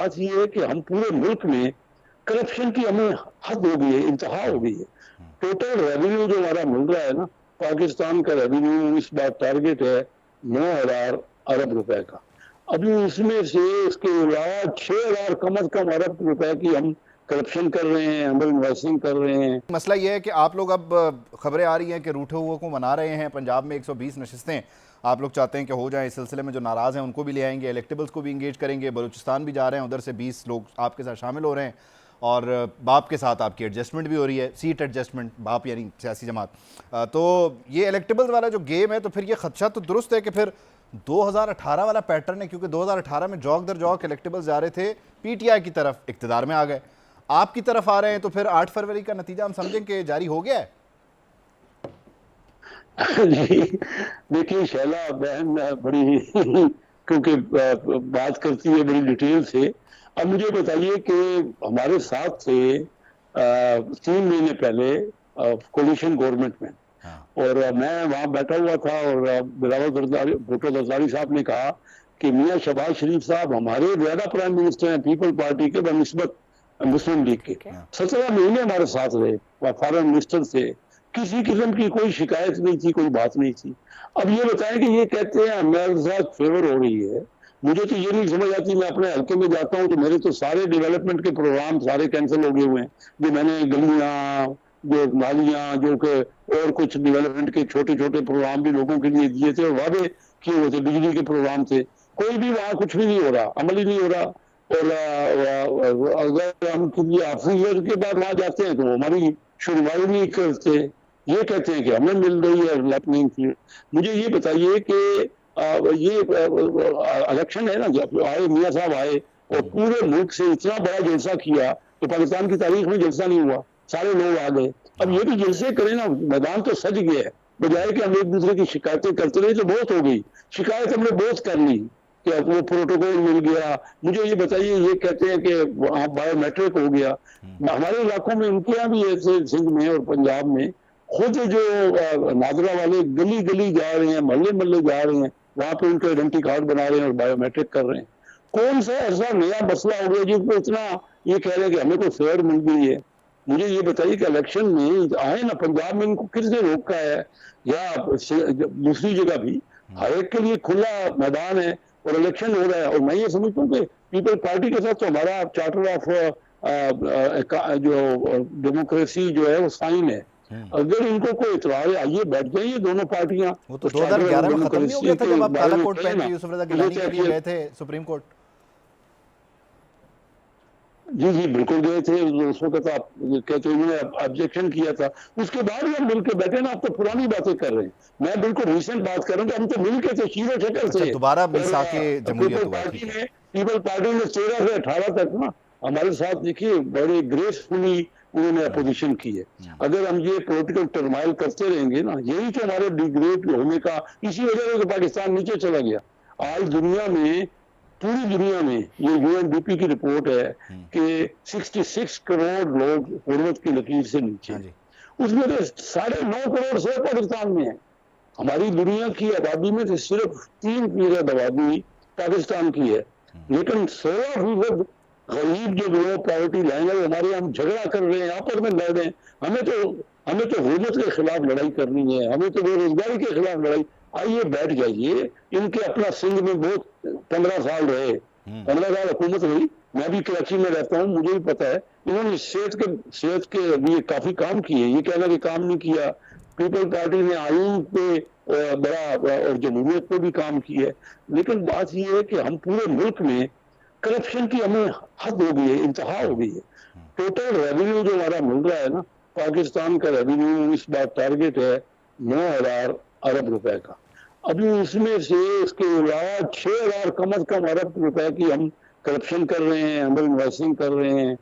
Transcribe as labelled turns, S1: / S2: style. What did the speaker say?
S1: बात ये है कि हम पूरे मुल्क में करप्शन की हमें हद हो गई है, इंतहा हो गई है। टोटल रेवेन्यू जो हमारा मिल रहा है ना, पाकिस्तान का रेवेन्यू इस बार टारगेट है 9,000 अरब रुपए का। अभी उसमें से इसके अलावा 6,000 कम अज कम अरब रुपए की हम करप्शन कर रहे हैं, अंडर इन्वेस्टिंग कर रहे हैं।
S2: मसला यह है कि आप लोग अब खबरें आ रही हैं कि रूठे हुए को मना रहे हैं। पंजाब में 120 नशिस्तें आप लोग चाहते हैं कि हो जाएं। इस सिलसिले में जो नाराज़ हैं उनको भी ले आएंगे, इलेक्टेबल्स को भी इंगेज करेंगे। बलूचिस्तान भी जा रहे हैं, उधर से 20 लोग आपके साथ शामिल हो रहे हैं और बाप के साथ आपकी एडजस्टमेंट भी हो रही है, सीट एडजस्टमेंट, बाप यानी सियासी जमात। तो ये इलेक्टेबल्स वाला जो गेम है, तो फिर ये खदशा तो दुरुस्त है कि फिर 2018 वाला पैटर्न है, क्योंकि 2018 में जौक दर जौक इलेक्टेबल्स जा रहे थे, पीटीआई की तरफ इक्तदार में आ गए, आपकी तरफ आ रहे हैं, तो फिर 8 फरवरी का नतीजा हम समझें कि जारी हो गया है।
S1: जी देखिए, शैला बहन बड़ी क्योंकि बात करती है बड़ी डिटेल से। अब मुझे बताइए कि हमारे साथ से 3 महीने पहले कोलिशन गवर्नमेंट में, और मैं वहां बैठा हुआ था और बिलावल भुट्टो जरदारी साहब ने कहा कि मियां शहबाज शरीफ साहब हमारे ज्यादा प्राइम मिनिस्टर हैं पीपल पार्टी के बनस्बत मुस्लिम लीग के। 17 महीने हमारे साथ रहे, फॉरेन मिनिस्टर से किसी किस्म की कोई शिकायत नहीं थी, कोई बात नहीं थी। अब ये बताएं कि ये कहते हैं मेरे साथ फेवर हो रही है। मुझे तो ये नहीं समझ आती। मैं अपने हल्के में जाता हूँ तो मेरे तो सारे डेवलपमेंट के प्रोग्राम सारे कैंसिल हो गए हुए हैं। जो मैंने गलियां, जो नालियां, जो के और कुछ डेवलपमेंट के छोटे छोटे प्रोग्राम भी लोगों के लिए दिए थे और वादे किए हुए थे, बिजली के प्रोग्राम थे, कोई भी वहां कुछ भी नहीं हो रहा, अमल ही नहीं हो रहा। और अगर हम किसी ऑफिसर के बाद वहां जाते हैं तो हमारी सुनवाई नहीं करते, ये कहते हैं कि हमें मिल रही है डेवलपमेंट की। मुझे ये बताइए कि ये इलेक्शन है ना, जब आए मियाँ साहब आए और पूरे मुल्क से इतना बड़ा जलसा किया तो पाकिस्तान की तारीख में जलसा नहीं हुआ, सारे लोग आ गए। अब ये भी जलसे करें ना, मैदान तो सज गया है, बजाय कि हम एक दूसरे की शिकायतें करते रहे तो बहुत हो गई। शिकायत हमने बहुत कर ली कि वो प्रोटोकॉल मिल गया। मुझे ये बताइए, ये कहते हैं कि वहाँ बायोमेट्रिक हो गया। हमारे इलाकों में इनके यहाँ भी ऐसे, सिंध में और पंजाब में खुद जो नादरा वाले गली गली जा रहे हैं, मोहल्ले मोहल्ले जा रहे हैं, वहां पे उनके आइडेंटिटी कार्ड बना रहे हैं और बायोमेट्रिक कर रहे हैं। कौन सा ऐसा नया मसला हो गया जिसको इतना ये कह रहे हैं कि हमें कोई फेयर मिल गई है। मुझे ये बताइए कि इलेक्शन में आए ना, पंजाब में इनको किसने रोका है या दूसरी जगह भी? हर एक के लिए खुला मैदान है और इलेक्शन हो रहा है। और मैं ये समझता हूँ कि पीपल पार्टी के साथ तो हमारा चार्टर ऑफ जो डेमोक्रेसी जो है वो साइन है। अगर इनको कोई इतरार है, आइए बैठ जाइए दोनों पार्टियां।
S2: वो तो 2011 में खत्म नहीं हो गया था जब आप काला कोट पहन के यूसुफ रजा गिलानी के लिए गए थे सुप्रीम कोर्ट?
S1: जी जी बिल्कुल गए थे। उस वक्त आप कहते उन्होंने ऑब्जेक्शन किया था, उसके बाद हम मिलकर बैठे ना। आप तो पुरानी बातें कर रहे हैं, मैं बिल्कुल रिसेंट बात कर रहा हूँ। हम तो मिलके थे, शीरो शक्ल से।
S2: दोबारा मिसाके जमहूरियत हुआ।
S1: पीपल पार्टी ने 13 से 18 तक ना हमारे साथ, देखिए, बड़े ग्रेसफुली उन्होंने अपोजिशन की है। अगर हम ये पॉलिटिकल टर्माइल करते रहेंगे ना, यही तो हमारे डिग्रेड होने का, इसी वजह से पाकिस्तान नीचे चला गया। आज दुनिया में, पूरी दुनिया में, ये यूएनडीपी की रिपोर्ट है कि 66 करोड़ लोग गुर्बत की लकीर से नीचे, उसमें तो 9.5 करोड़ सिर्फ पाकिस्तान में है। हमारी दुनिया की आबादी में तो सिर्फ 3% आबादी पाकिस्तान की है, लेकिन 16% गरीब जो लोग पॉवर्टी लाइन है, हमारे हम झगड़ा कर रहे हैं, आपस में लड़ रहे हैं। हमें तो गुर्बत के खिलाफ लड़ाई करनी है, हमें तो बेरोजगारी के खिलाफ लड़ाई। आइए बैठ जाइए। इनके अपना सिंध में बहुत 15 साल रहे, 15 साल हुकूमत रही। मैं भी कराची में रहता हूँ, मुझे भी पता है। इन्होंने सेहत के लिए काफी काम किए। ये कहना कि काम नहीं किया, पीपल पार्टी ने आइन पे बड़ा और जमहूरियत पे भी काम किया है। लेकिन बात यह है कि हम पूरे मुल्क में करप्शन की हमें हद हो गई है, इंतहा हो गई है। टोटल रेवेन्यू जो हमारा मिल रहा है ना, पाकिस्तान का रेवेन्यू इस बार टारगेट है 9,000 अरब रुपए का। अभी उसमें से इसके अलावा 6,000 कम अज कम अरब रुपए की हम करप्शन कर रहे हैं, अंडर इन्वेस्टिंग कर रहे हैं।